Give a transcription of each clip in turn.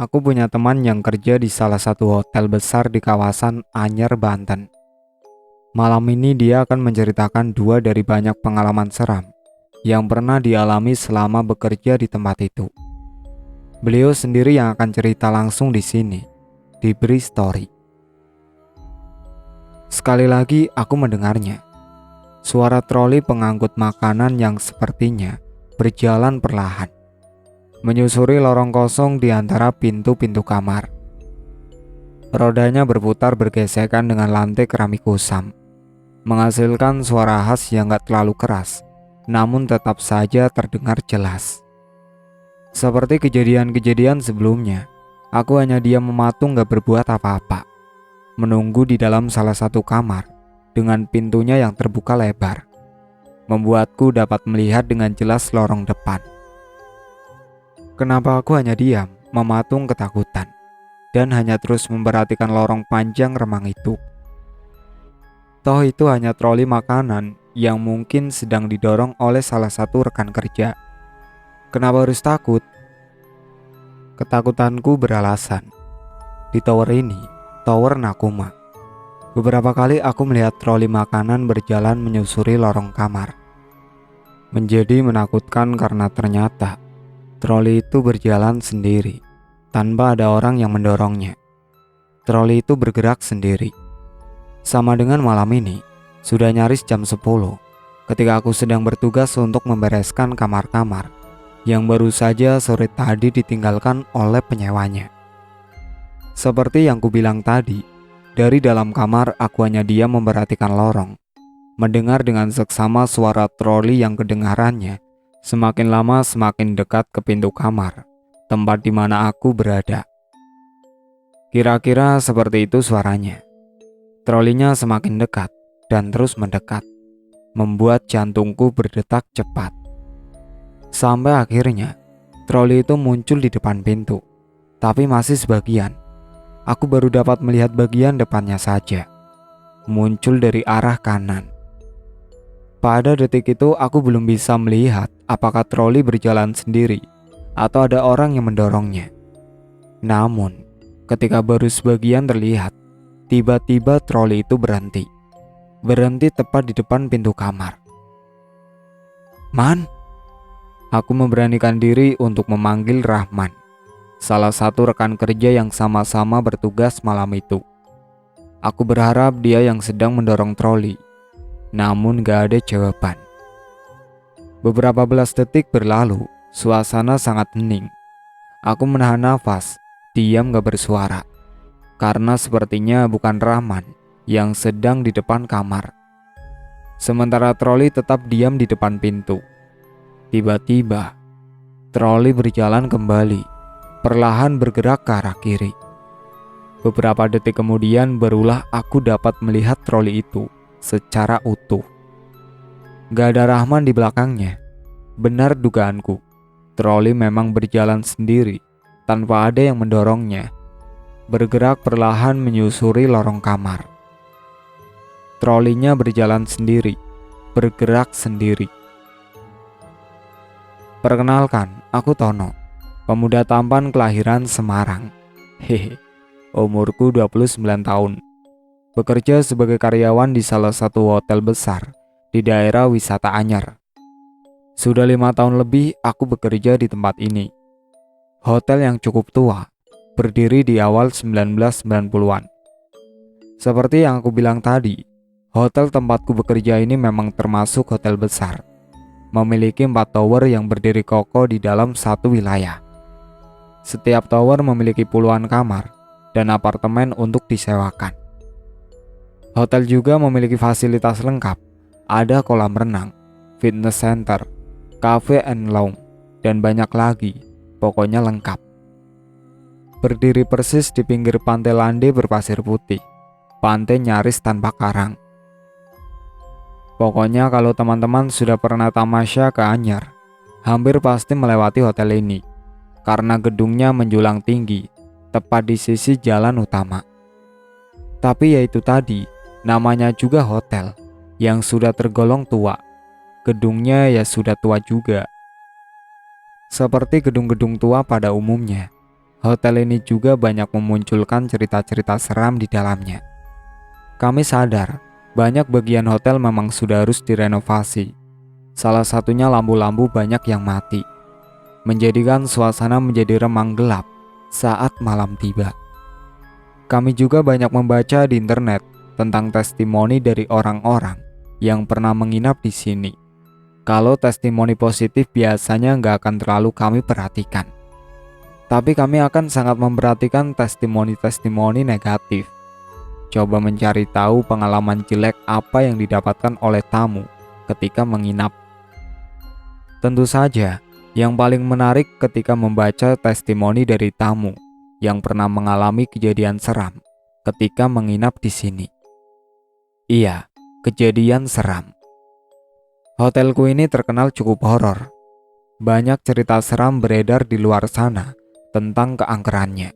Aku punya teman yang kerja di salah satu hotel besar di kawasan Anyer, Banten. Malam ini dia akan menceritakan dua dari banyak pengalaman seram yang pernah dialami selama bekerja di tempat itu. Beliau sendiri yang akan cerita langsung di sini, di Bri Story. Sekali lagi aku mendengarnya. Suara troli pengangkut makanan yang sepertinya berjalan perlahan, menyusuri lorong kosong di antara pintu-pintu kamar. Rodanya berputar bergesekan dengan lantai keramik kusam, menghasilkan suara khas yang gak terlalu keras, namun tetap saja terdengar jelas. Seperti kejadian-kejadian sebelumnya, aku hanya diam mematung gak berbuat apa-apa, menunggu di dalam salah satu kamar dengan pintunya yang terbuka lebar, membuatku dapat melihat dengan jelas lorong depan. Kenapa aku hanya diam, mematung ketakutan, dan hanya terus memperhatikan lorong panjang remang itu? Toh itu hanya troli makanan yang mungkin sedang didorong oleh salah satu rekan kerja. Kenapa harus takut? Ketakutanku beralasan. Di tower ini, Tower Nakuma, beberapa kali aku melihat troli makanan berjalan menyusuri lorong kamar. Menjadi menakutkan karena ternyata troli itu berjalan sendiri, tanpa ada orang yang mendorongnya. Troli itu bergerak sendiri. Sama dengan malam ini, sudah nyaris jam 10, ketika aku sedang bertugas untuk membereskan kamar-kamar yang baru saja sore tadi ditinggalkan oleh penyewanya. Seperti yang kubilang tadi, dari dalam kamar aku hanya diam memperhatikan lorong, mendengar dengan seksama suara troli yang kedengarannya semakin lama semakin dekat ke pintu kamar, tempat di mana aku berada. Kira-kira seperti itu suaranya. Trolinya semakin dekat dan terus mendekat, membuat jantungku berdetak cepat. Sampai akhirnya, troli itu muncul di depan pintu, tapi masih sebagian. Aku baru dapat melihat bagian depannya saja, muncul dari arah kanan. Pada detik itu aku belum bisa melihat apakah troli berjalan sendiri atau ada orang yang mendorongnya. Namun, ketika baru sebagian terlihat, tiba-tiba troli itu berhenti. Berhenti tepat di depan pintu kamar. "Man!" Aku memberanikan diri untuk memanggil Rahman, salah satu rekan kerja yang sama-sama bertugas malam itu. Aku berharap dia yang sedang mendorong troli, namun gak ada jawaban. Beberapa belas detik berlalu, suasana sangat hening. Aku menahan nafas, diam gak bersuara, karena sepertinya bukan Rahman yang sedang di depan kamar. Sementara troli tetap diam di depan pintu. Tiba-tiba, troli berjalan kembali, perlahan bergerak ke arah kiri. Beberapa detik kemudian barulah aku dapat melihat troli itu secara utuh. Gak ada Rahman di belakangnya. Benar dugaanku, troli memang berjalan sendiri, tanpa ada yang mendorongnya. Bergerak perlahan menyusuri lorong kamar. Trolinya berjalan sendiri, bergerak sendiri. Perkenalkan, aku Tono, pemuda tampan kelahiran Semarang. Hehe, umurku 29 tahun. Bekerja sebagai karyawan di salah satu hotel besar di daerah wisata Anyer. Sudah 5 tahun lebih aku bekerja di tempat ini. Hotel yang cukup tua, berdiri di awal 1990-an. Seperti yang aku bilang tadi, hotel tempatku bekerja ini memang termasuk hotel besar. Memiliki 4 tower yang berdiri kokoh di dalam satu wilayah. Setiap tower memiliki puluhan kamar dan apartemen untuk disewakan. Hotel juga memiliki fasilitas lengkap. Ada kolam renang, fitness center, cafe and lounge, dan banyak lagi. Pokoknya lengkap. Berdiri persis di pinggir pantai landai berpasir putih. Pantai nyaris tanpa karang. Pokoknya kalau teman-teman sudah pernah tamasya ke Anyer, hampir pasti melewati hotel ini, karena gedungnya menjulang tinggi, tepat di sisi jalan utama. Tapi yaitu tadi, namanya juga hotel, yang sudah tergolong tua. Gedungnya ya sudah tua juga. Seperti gedung-gedung tua pada umumnya, Hotel ini juga banyak memunculkan cerita-cerita seram di dalamnya. Kami sadar, banyak bagian hotel memang sudah harus direnovasi. Salah satunya lampu-lampu banyak yang mati, menjadikan suasana menjadi remang gelap saat malam tiba. Kami juga banyak membaca di internet tentang testimoni dari orang-orang yang pernah menginap di sini. Kalau testimoni positif biasanya nggak akan terlalu kami perhatikan. Tapi kami akan sangat memperhatikan testimoni-testimoni negatif. Coba mencari tahu pengalaman jelek apa yang didapatkan oleh tamu ketika menginap. Tentu saja, yang paling menarik ketika membaca testimoni dari tamu yang pernah mengalami kejadian seram ketika menginap di sini. Iya, kejadian seram. Hotelku ini terkenal cukup horor. Banyak cerita seram beredar di luar sana tentang keangkerannya.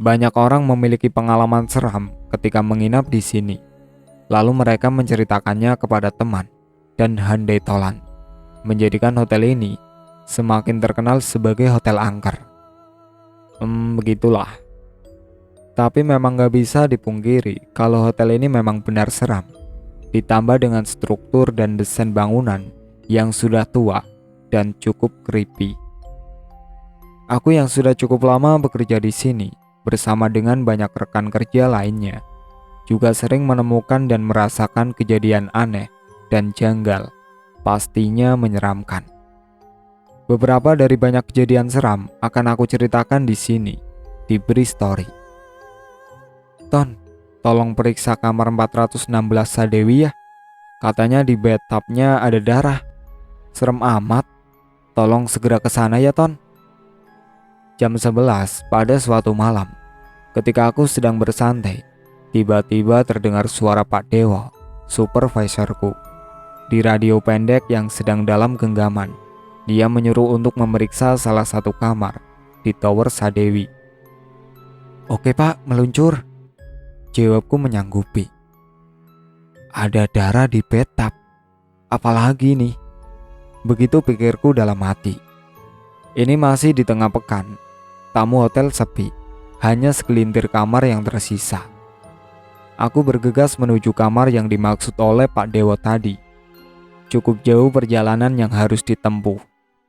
Banyak orang memiliki pengalaman seram ketika menginap di sini. Lalu mereka menceritakannya kepada teman dan handai tolan, menjadikan hotel ini semakin terkenal sebagai hotel angker. Begitulah. Tapi memang gak bisa dipungkiri kalau hotel ini memang benar seram. Ditambah dengan struktur dan desain bangunan yang sudah tua dan cukup creepy. Aku yang sudah cukup lama bekerja di sini bersama dengan banyak rekan kerja lainnya juga sering menemukan dan merasakan kejadian aneh dan janggal, pastinya menyeramkan. Beberapa dari banyak kejadian seram akan aku ceritakan di sini, di Bri Story. Ton, tolong periksa kamar 416 Sadewi ya. Katanya di bathtubnya ada darah. Serem amat. Tolong segera ke sana ya, Ton. Jam 11 pada suatu malam, ketika aku sedang bersantai, tiba-tiba terdengar suara Pak Dewo, supervisorku, di radio pendek yang sedang dalam genggaman. Dia menyuruh untuk memeriksa salah satu kamar di Tower Sadewi. Oke Pak, meluncur, jawabku menyanggupi. Ada darah di bathtub. Apalagi nih? Begitu pikirku dalam hati. Ini masih di tengah pekan. Tamu hotel sepi. Hanya segelintir kamar yang tersisa. Aku bergegas menuju kamar yang dimaksud oleh Pak Dewo tadi. Cukup jauh perjalanan yang harus ditempuh,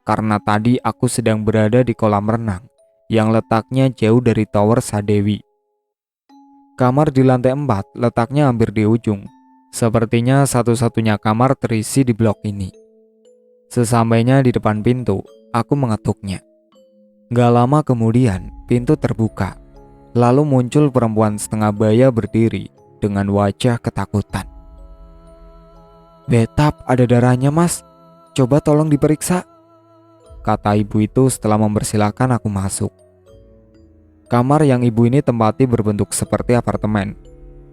karena tadi aku sedang berada di kolam renang yang letaknya jauh dari Tower Sadewi. Kamar di lantai 4 letaknya hampir di ujung. Sepertinya satu-satunya kamar terisi di blok ini. Sesampainya di depan pintu, aku mengetuknya. Gak lama kemudian, pintu terbuka. Lalu muncul perempuan setengah baya berdiri dengan wajah ketakutan. Bathtub ada darahnya mas, coba tolong diperiksa, kata ibu itu setelah mempersilahkan aku masuk. Kamar yang ibu ini tempati berbentuk seperti apartemen.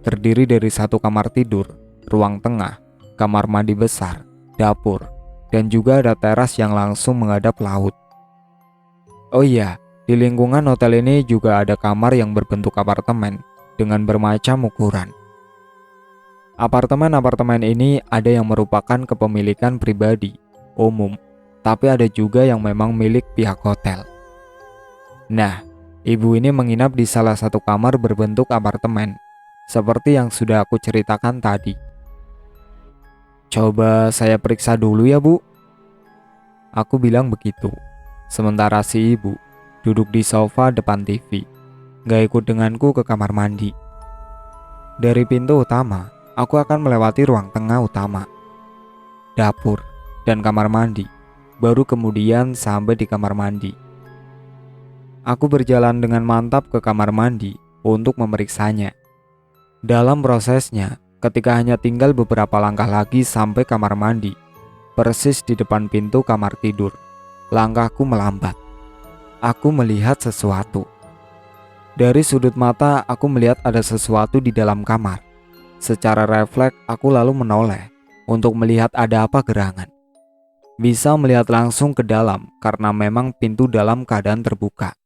Terdiri dari satu kamar tidur, ruang tengah, kamar mandi besar, dapur, dan juga ada teras yang langsung menghadap laut. Oh iya, di lingkungan hotel ini juga ada kamar yang berbentuk apartemen dengan bermacam ukuran. Apartemen-apartemen ini ada yang merupakan kepemilikan pribadi, umum, tapi ada juga yang memang milik pihak hotel. Nah, ibu ini menginap di salah satu kamar berbentuk apartemen, seperti yang sudah aku ceritakan tadi. Coba saya periksa dulu ya bu. Aku bilang begitu. Sementara si ibu duduk di sofa depan TV, gak ikut denganku ke kamar mandi. Dari pintu utama, aku akan melewati ruang tengah utama, dapur, dan kamar mandi, baru kemudian sampai di kamar mandi. Aku berjalan dengan mantap ke kamar mandi untuk memeriksanya. Dalam prosesnya, ketika hanya tinggal beberapa langkah lagi sampai kamar mandi, persis di depan pintu kamar tidur, langkahku melambat. Aku melihat sesuatu. Dari sudut mata, aku melihat ada sesuatu di dalam kamar. Secara refleks, aku lalu menoleh untuk melihat ada apa gerangan. Bisa melihat langsung ke dalam karena memang pintu dalam keadaan terbuka.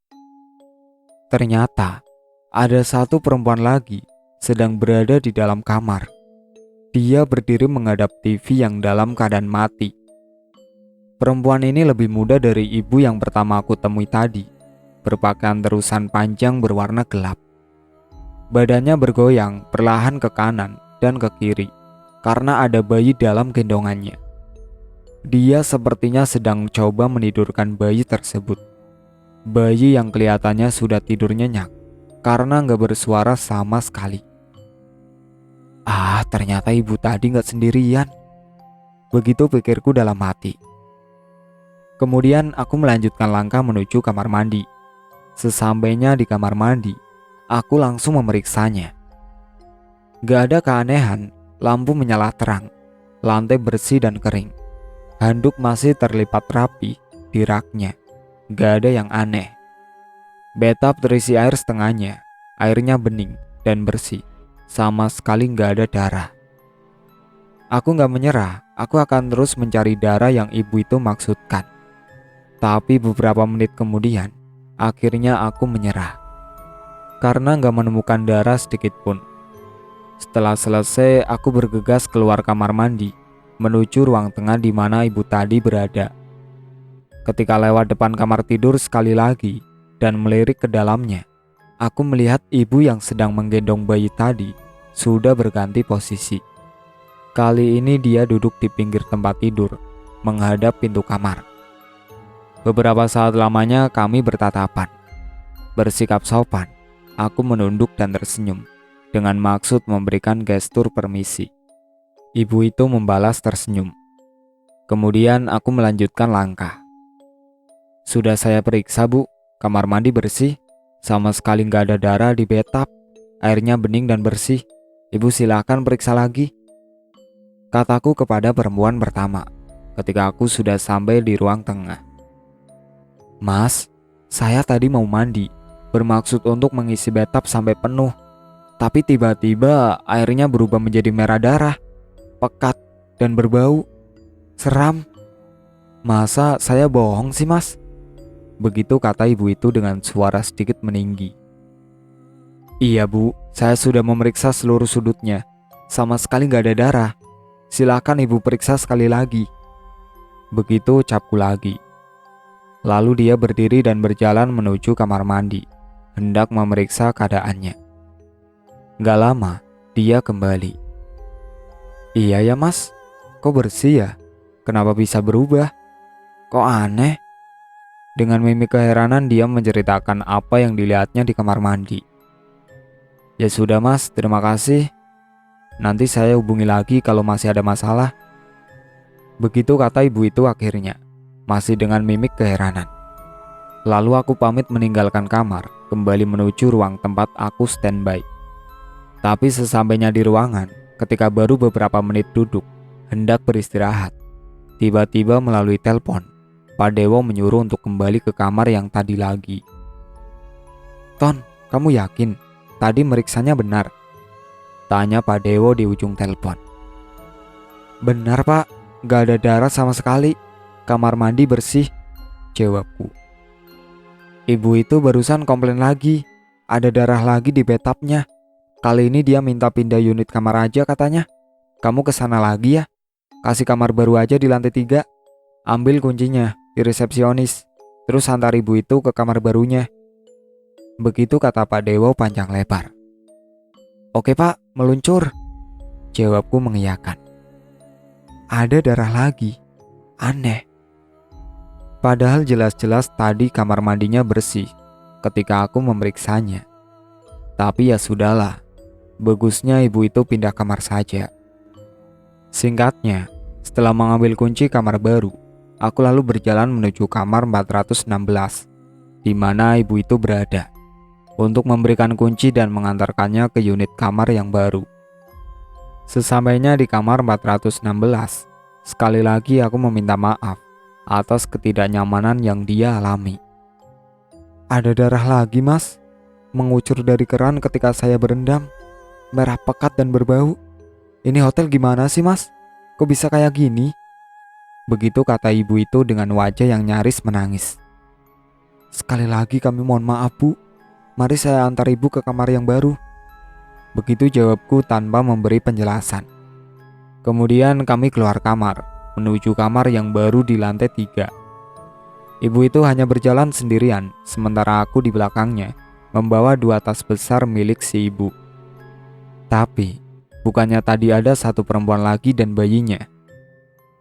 Ternyata, ada satu perempuan lagi sedang berada di dalam kamar. Dia berdiri menghadap TV yang dalam keadaan mati. Perempuan ini lebih muda dari ibu yang pertama aku temui tadi, berpakaian terusan panjang berwarna gelap. Badannya bergoyang perlahan ke kanan dan ke kiri karena ada bayi dalam gendongannya. Dia sepertinya sedang coba menidurkan bayi tersebut. Bayi yang kelihatannya sudah tidur nyenyak karena nggak bersuara sama sekali. Ternyata ibu tadi nggak sendirian. Begitu pikirku dalam hati. Kemudian aku melanjutkan langkah menuju kamar mandi. Sesampainya di kamar mandi, aku langsung memeriksanya. Gak ada keanehan, lampu menyala terang, lantai bersih dan kering. Handuk masih terlipat rapi di raknya. Gak ada yang aneh. Bathtub terisi air setengahnya, airnya bening dan bersih. Sama sekali gak ada darah. Aku gak menyerah, aku akan terus mencari darah yang ibu itu maksudkan. Tapi beberapa menit kemudian, akhirnya aku menyerah. Karena gak menemukan darah sedikit pun. Setelah selesai, aku bergegas keluar kamar mandi, menuju ruang tengah di mana ibu tadi berada. Ketika lewat depan kamar tidur sekali lagi, dan melirik ke dalamnya, aku melihat ibu yang sedang menggendong bayi tadi, sudah berganti posisi. Kali ini dia duduk di pinggir tempat tidur, menghadap pintu kamar. Beberapa saat lamanya kami bertatapan. Bersikap sopan, aku menunduk dan tersenyum, dengan maksud memberikan gestur permisi. Ibu itu membalas tersenyum. Kemudian aku melanjutkan langkah. Sudah saya periksa bu, kamar mandi bersih, sama sekali nggak ada darah di bathtub, airnya bening dan bersih. Ibu silakan periksa lagi, kataku kepada perempuan pertama ketika aku sudah sampai di ruang tengah. Mas, saya tadi mau mandi, bermaksud untuk mengisi bathtub sampai penuh. Tapi tiba-tiba airnya berubah menjadi merah darah, pekat dan berbau. Seram. Masa saya bohong sih mas? Begitu kata ibu itu dengan suara sedikit meninggi. Iya bu, saya sudah memeriksa seluruh sudutnya. Sama sekali gak ada darah. Silakan ibu periksa sekali lagi. Begitu ucapku lagi. Lalu dia berdiri dan berjalan menuju kamar mandi, hendak memeriksa keadaannya. Gak lama, dia kembali. Iya ya mas, kok bersih ya? Kenapa bisa berubah? Kok aneh? Dengan mimik keheranan dia menceritakan apa yang dilihatnya di kamar mandi. Ya sudah mas, terima kasih. Nanti saya hubungi lagi kalau masih ada masalah. Begitu kata ibu itu akhirnya, masih dengan mimik keheranan. Lalu aku pamit meninggalkan kamar, kembali menuju ruang tempat aku standby. Tapi sesampainya di ruangan, ketika baru beberapa menit duduk, hendak beristirahat, tiba-tiba melalui telepon, Pak Dewo menyuruh untuk kembali ke kamar yang tadi lagi. Ton, kamu yakin? Tadi meriksanya benar? Tanya Pak Dewo di ujung telepon. Benar pak, gak ada darah sama sekali. Kamar mandi bersih, jawabku. Ibu itu barusan komplain lagi, ada darah lagi di bathtubnya. Kali ini dia minta pindah unit kamar aja katanya. Kamu kesana lagi ya, kasih kamar baru aja di lantai 3. Ambil kuncinya di resepsionis, terus antar ibu itu ke kamar barunya. Begitu kata Pak Dewo panjang lebar. Oke pak, meluncur, jawabku mengiyakan. Ada darah lagi, aneh. Padahal jelas-jelas tadi kamar mandinya bersih ketika aku memeriksanya. Tapi ya sudahlah, bagusnya ibu itu pindah kamar saja. Singkatnya, setelah mengambil kunci kamar baru, aku lalu berjalan menuju kamar 416, di mana ibu itu berada, untuk memberikan kunci dan mengantarkannya ke unit kamar yang baru. Sesampainya di kamar 416, sekali lagi aku meminta maaf atas ketidaknyamanan yang dia alami. Ada darah lagi mas, mengucur dari keran ketika saya berendam, merah pekat dan berbau. Ini hotel gimana sih mas? Kok bisa kayak gini? Begitu kata ibu itu dengan wajah yang nyaris menangis. Sekali lagi kami mohon maaf bu, mari saya antar ibu ke kamar yang baru. Begitu jawabku tanpa memberi penjelasan. Kemudian kami keluar kamar, menuju kamar yang baru di lantai 3. Ibu itu hanya berjalan sendirian, sementara aku di belakangnya, membawa 2 tas besar milik si ibu. Tapi, bukannya tadi ada satu perempuan lagi dan bayinya?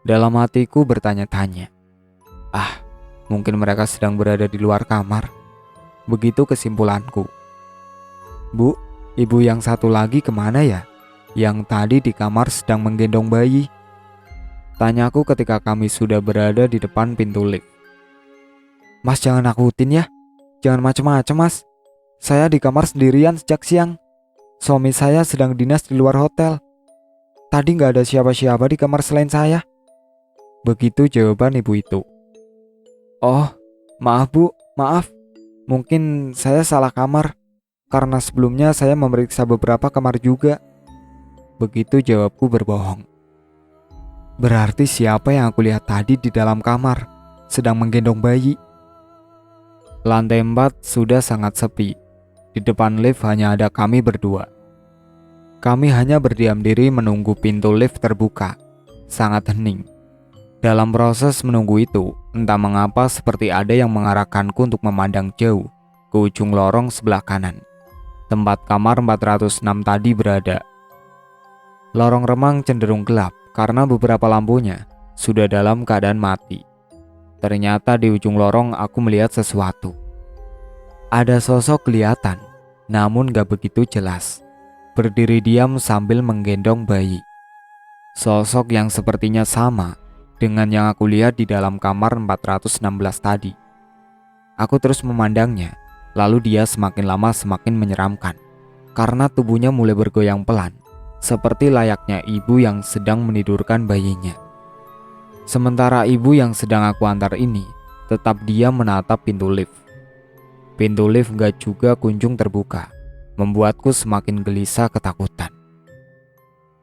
Dalam hatiku bertanya-tanya. Ah, mungkin mereka sedang berada di luar kamar. Begitu kesimpulanku. Bu, ibu yang satu lagi kemana ya? Yang tadi di kamar sedang menggendong bayi. Tanyaku ketika kami sudah berada di depan pintu lift. Mas, jangan nakutin ya. Jangan macem-macem, Mas. Saya di kamar sendirian sejak siang. Suami saya sedang dinas di luar hotel. Tadi gak ada siapa-siapa di kamar selain saya. Begitu jawaban ibu itu. Oh, maaf bu, maaf. Mungkin saya salah kamar. Karena sebelumnya saya memeriksa beberapa kamar juga. Begitu jawabku berbohong. Berarti siapa yang aku lihat tadi di dalam kamar sedang menggendong bayi? Lantai 4 sudah sangat sepi. Di depan lift hanya ada kami berdua. Kami hanya berdiam diri menunggu pintu lift terbuka. Sangat hening. Dalam proses menunggu itu, entah mengapa seperti ada yang mengarahkanku untuk memandang jauh ke ujung lorong sebelah kanan, tempat kamar 406 tadi berada. Lorong remang cenderung gelap karena beberapa lampunya sudah dalam keadaan mati. Ternyata di ujung lorong aku melihat sesuatu. Ada sosok kelihatan, namun gak begitu jelas, berdiri diam sambil menggendong bayi. Sosok yang sepertinya sama dengan yang aku lihat di dalam kamar 416 tadi. Aku terus memandangnya, lalu dia semakin lama semakin menyeramkan, karena tubuhnya mulai bergoyang pelan, seperti layaknya ibu yang sedang menidurkan bayinya. Sementara ibu yang sedang aku antar ini tetap diam menatap pintu lift. Pintu lift gak juga kunjung terbuka, membuatku semakin gelisah ketakutan.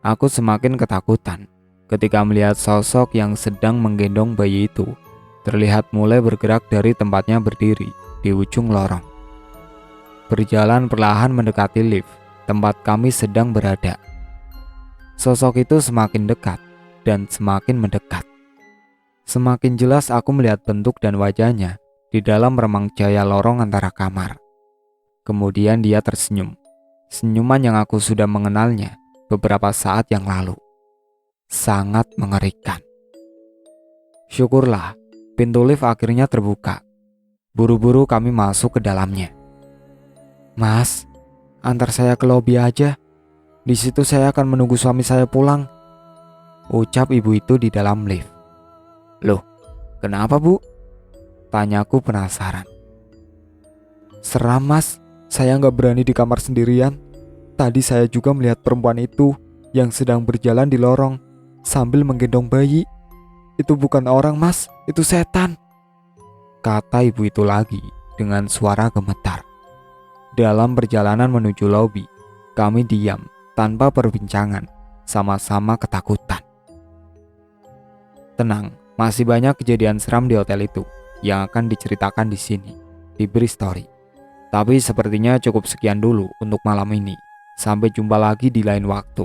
Aku semakin ketakutan ketika melihat sosok yang sedang menggendong bayi itu terlihat mulai bergerak dari tempatnya berdiri di ujung lorong. Berjalan perlahan mendekati lift tempat kami sedang berada. Sosok itu semakin dekat dan semakin mendekat. Semakin jelas aku melihat bentuk dan wajahnya di dalam remang cahaya lorong antara kamar. Kemudian dia tersenyum. Senyuman yang aku sudah mengenalnya beberapa saat yang lalu. Sangat mengerikan. Syukurlah, pintu lift akhirnya terbuka. Buru-buru kami masuk ke dalamnya. Mas, antar saya ke lobi aja. Di situ saya akan menunggu suami saya pulang, ucap ibu itu di dalam lift. Loh, kenapa bu? Tanyaku penasaran. Seram mas, saya gak berani di kamar sendirian. Tadi saya juga melihat perempuan itu yang sedang berjalan di lorong sambil menggendong bayi. Itu bukan orang mas, itu setan, kata ibu itu lagi dengan suara gemetar. Dalam perjalanan menuju lobi, kami diam tanpa perbincangan, sama-sama ketakutan. Tenang, masih banyak kejadian seram di hotel itu yang akan diceritakan di sini, di Bristory. Tapi sepertinya cukup sekian dulu untuk malam ini. Sampai jumpa lagi di lain waktu.